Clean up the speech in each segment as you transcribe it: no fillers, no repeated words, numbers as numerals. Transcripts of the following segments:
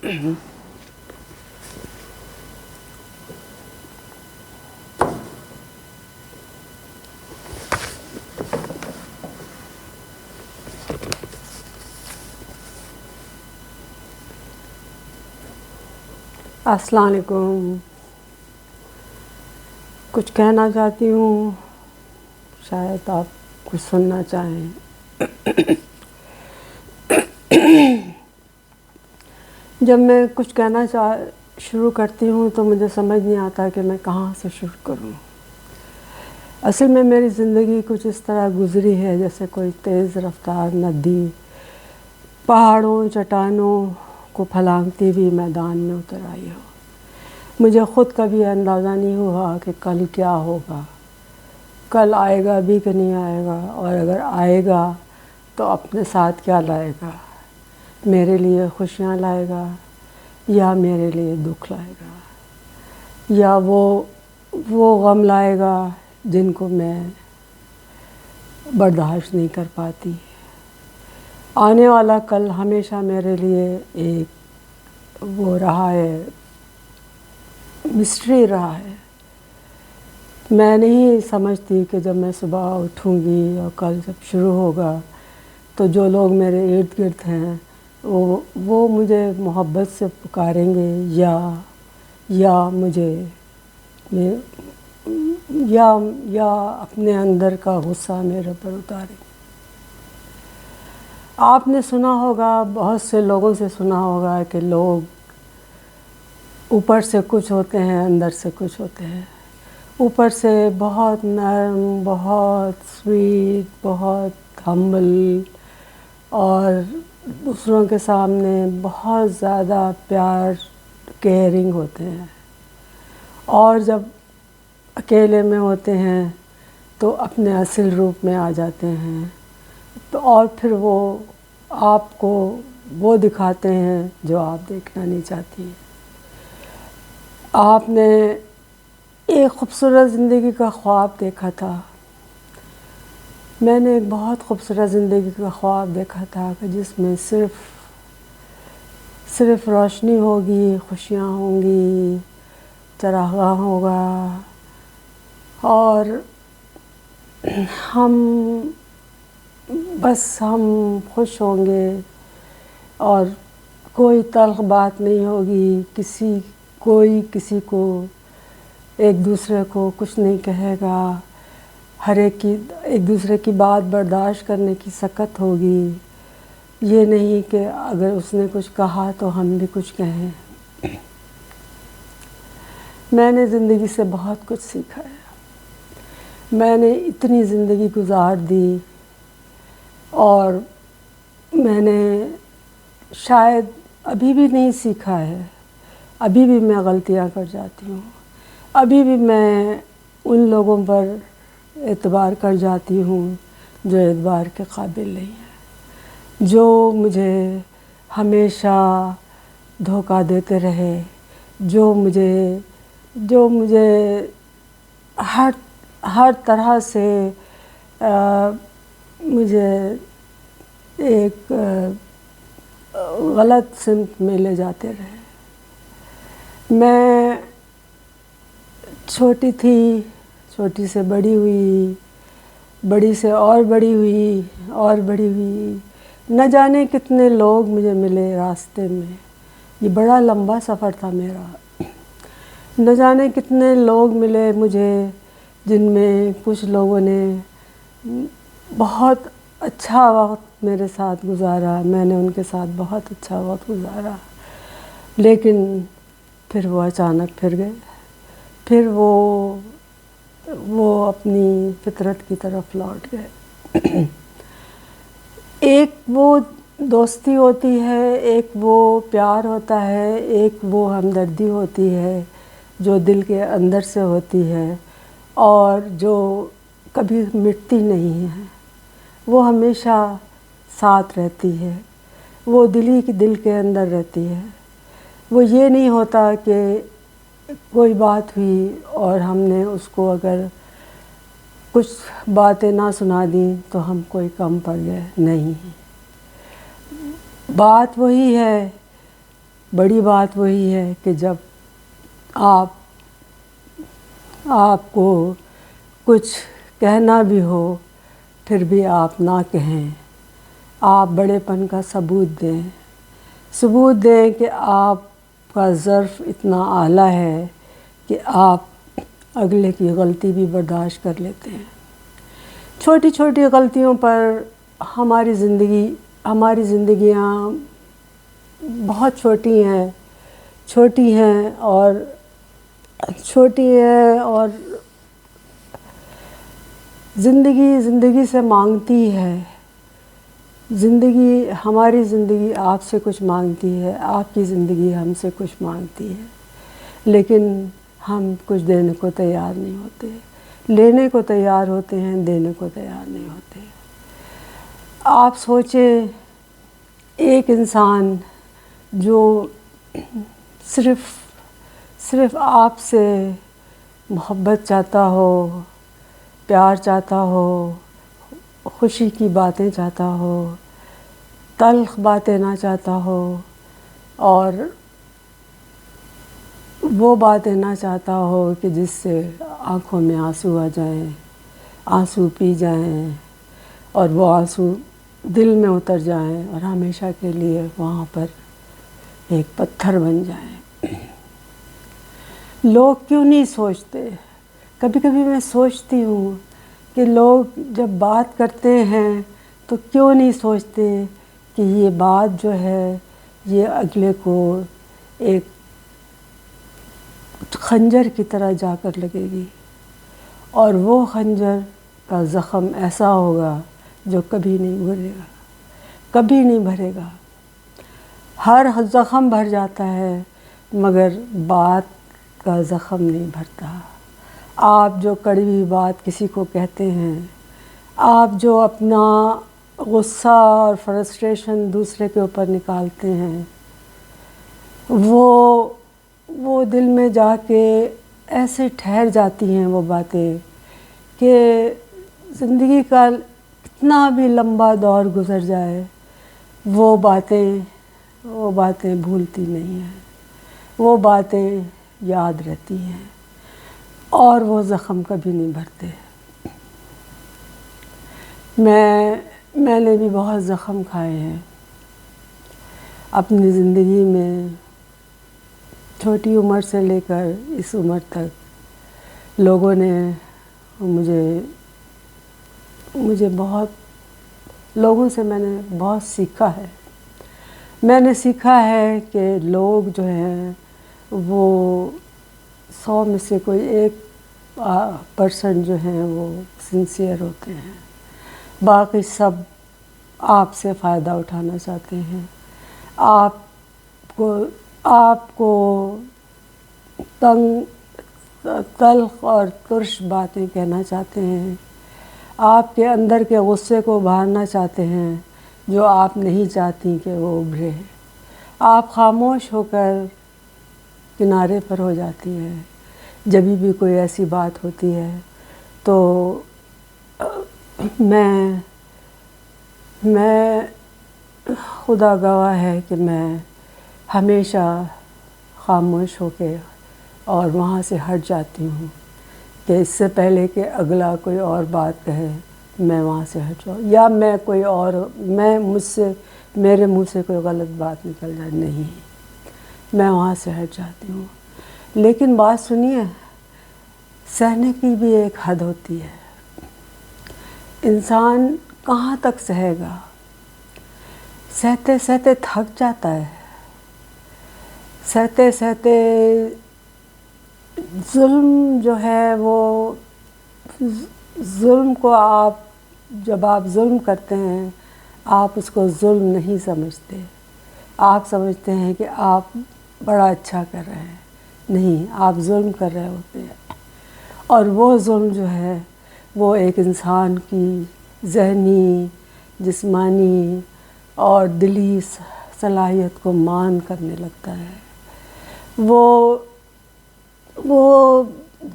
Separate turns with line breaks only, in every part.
السلام علیکم. کچھ کہنا چاہتی ہوں، شاید آپ کچھ سننا چاہیں. جب میں کچھ کہنا شروع کرتی ہوں تو مجھے سمجھ نہیں آتا کہ میں کہاں سے شروع کروں. اصل میں میری زندگی کچھ اس طرح گزری ہے جیسے کوئی تیز رفتار ندی پہاڑوں چٹانوں کو پھلانگتی ہوئی میدان میں اتر آئی ہو. مجھے خود کبھی اندازہ نہیں ہوا کہ کل کیا ہوگا، کل آئے گا بھی کہ نہیں آئے گا، اور اگر آئے گا تو اپنے ساتھ کیا لائے گا. میرے لیے خوشیاں لائے گا یا میرے لیے دکھ لائے گا، یا وہ غم لائے گا جن کو میں برداشت نہیں کر پاتی. آنے والا کل ہمیشہ میرے لیے ایک وہ رہا ہے، مسٹری رہا ہے. میں نہیں سمجھتی کہ جب میں صبح اٹھوں گی اور کل جب شروع ہوگا تو جو لوگ میرے ارد گرد ہیں وہ مجھے محبت سے پکاریں گے یا مجھے یا اپنے اندر کا غصہ میرے پر اتاریں. آپ نے سنا ہوگا، بہت سے لوگوں سے سنا ہوگا کہ لوگ اوپر سے کچھ ہوتے ہیں، اندر سے کچھ ہوتے ہیں. اوپر سے بہت نرم، بہت سویٹ، بہت ہمبل اور دوسروں کے سامنے بہت زیادہ پیار کیئرنگ ہوتے ہیں، اور جب اکیلے میں ہوتے ہیں تو اپنے اصل روپ میں آ جاتے ہیں. تو اور پھر وہ آپ کو وہ دکھاتے ہیں جو آپ دیکھنا نہیں چاہتی. آپ نے ایک خوبصورت زندگی کا خواب دیکھا تھا. میں نے ایک بہت خوبصورت زندگی کا خواب دیکھا تھا کہ جس میں صرف روشنی ہوگی، خوشیاں ہوں گی، چراغاں ہوگا، اور ہم خوش ہوں گے، اور کوئی تلخ بات نہیں ہوگی. کوئی کسی کو ایک دوسرے کو کچھ نہیں کہے گا. ہر ایک دوسرے کی بات برداشت کرنے کی سکت ہوگی. یہ نہیں کہ اگر اس نے کچھ کہا تو ہم بھی کچھ کہیں. میں نے زندگی سے بہت کچھ سیکھا ہے. میں نے اتنی زندگی گزار دی اور میں نے شاید ابھی بھی نہیں سیکھا ہے. ابھی بھی میں غلطیاں کر جاتی ہوں. ابھی بھی میں ان لوگوں پر اعتبار کر جاتی ہوں جو اعتبار کے قابل نہیں ہیں، جو مجھے ہمیشہ دھوکہ دیتے رہے، جو مجھے ہر طرح سے مجھے ایک غلط سمت میں لے جاتے رہے. میں چھوٹی تھی، چھوٹی سے بڑی ہوئی، بڑی سے اور بڑی ہوئی، اور بڑی ہوئی. نہ جانے کتنے لوگ مجھے ملے راستے میں. یہ بڑا لمبا سفر تھا میرا. نہ جانے کتنے لوگ ملے مجھے، جن میں کچھ لوگوں نے بہت اچھا وقت میرے ساتھ گزارا. میں نے ان کے ساتھ بہت اچھا وقت گزارا، لیکن پھر وہ اچانک پھر گئے. پھر وہ اپنی فطرت کی طرف لوٹ گئے. ایک وہ دوستی ہوتی ہے، ایک وہ پیار ہوتا ہے، ایک وہ ہمدردی ہوتی ہے جو دل کے اندر سے ہوتی ہے اور جو کبھی مٹتی نہیں ہے. وہ ہمیشہ ساتھ رہتی ہے، وہ دل کے اندر رہتی ہے. وہ یہ نہیں ہوتا کہ کوئی بات ہوئی اور ہم نے اس کو اگر کچھ باتیں نہ سنا دیں تو ہم کوئی کم پڑ گئے. نہیں، بات وہی ہے بڑی بات وہی ہے کہ جب آپ کو کچھ کہنا بھی ہو پھر بھی آپ نہ کہیں، آپ بڑے پن کا ثبوت دیں کہ آپ کا ظرف اتنا اعلیٰ ہے کہ آپ اگلے کی غلطی بھی برداشت کر لیتے ہیں۔ چھوٹی چھوٹی غلطیوں پر ہماری زندگیاں بہت چھوٹی ہیں اور زندگی سے مانگتی ہے، ہماری زندگی آپ سے کچھ مانگتی ہے، آپ کی زندگی ہم سے کچھ مانگتی ہے، لیکن ہم کچھ دینے کو تیار نہیں ہوتے، لینے کو تیار ہوتے ہیں، دینے کو تیار نہیں ہوتے۔ آپ سوچیں ایک انسان جو صرف آپ سے محبت چاہتا ہو، پیار چاہتا ہو، خوشی کی باتیں چاہتا ہو، تلخ باتیں نہ چاہتا ہو، اور وہ باتیں نہ چاہتا ہو کہ جس سے آنکھوں میں آنسو آ جائیں، آنسو پی جائیں اور وہ آنسو دل میں اتر جائیں اور ہمیشہ کے لیے وہاں پر ایک پتھر بن جائیں۔ لوگ کیوں نہیں سوچتے؟ کبھی کبھی میں سوچتی ہوں کہ لوگ جب بات کرتے ہیں تو کیوں نہیں سوچتے کہ یہ بات جو ہے یہ اگلے کو ایک خنجر کی طرح جا کر لگے گی، اور وہ خنجر کا زخم ایسا ہوگا جو کبھی نہیں بھرے گا۔ ہر زخم بھر جاتا ہے مگر بات کا زخم نہیں بھرتا۔ آپ جو کڑوی بات کسی کو کہتے ہیں، آپ جو اپنا غصہ اور فرسٹریشن دوسرے کے اوپر نکالتے ہیں، وہ دل میں جا کے ایسے ٹھہر جاتی ہیں وہ باتیں کہ زندگی کا کتنا بھی لمبا دور گزر جائے وہ باتیں بھولتی نہیں ہیں، وہ باتیں یاد رہتی ہیں اور وہ زخم کبھی نہیں بھرتے۔ میں نے بھی بہت زخم کھائے ہیں اپنی زندگی میں، چھوٹی عمر سے لے کر اس عمر تک لوگوں نے مجھے بہت، لوگوں سے میں نے بہت سیکھا ہے۔ میں نے سیکھا ہے کہ لوگ جو ہیں وہ 100 میں سے کوئی 1% جو ہیں وہ سنسیئر ہوتے ہیں، باقی سب آپ سے فائدہ اٹھانا چاہتے ہیں، آپ کو تلخ اور ترش باتیں کہنا چاہتے ہیں، آپ کے اندر کے غصے کو ابھارنا چاہتے ہیں جو آپ نہیں چاہتی کہ وہ ابھرے۔ آپ خاموش ہو کر کنارے پر ہو جاتی ہیں جب بھی کوئی ایسی بات ہوتی ہے، تو میں خدا گواہ ہے کہ میں ہمیشہ خاموش ہو کے اور وہاں سے ہٹ جاتی ہوں کہ اس سے پہلے کہ اگلا کوئی اور بات کہے میں وہاں سے ہٹ جاؤں، یا میرے منہ سے کوئی غلط بات نکل جائے، نہیں، میں وہاں سے ہٹ جاتی ہوں۔ لیکن بات سنیے، سہنے کی بھی ایک حد ہوتی ہے۔ انسان کہاں تک سہے گا؟ سہتے سہتے تھک جاتا ہے، سہتے سہتے ظلم جو ہے وہ ظلم کو جب آپ ظلم کرتے ہیں آپ اس کو ظلم نہیں سمجھتے، آپ سمجھتے ہیں کہ آپ بڑا اچھا کر رہے ہیں، نہیں، آپ ظلم کر رہے ہوتے ہیں، اور وہ ظلم جو ہے وہ ایک انسان کی ذہنی، جسمانی اور دلی صلاحیت کو مان کرنے لگتا ہے۔ وہ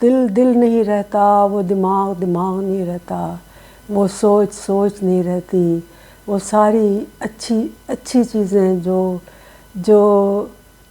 دل نہیں رہتا، وہ دماغ نہیں رہتا، وہ سوچ نہیں رہتی، وہ ساری اچھی چیزیں جو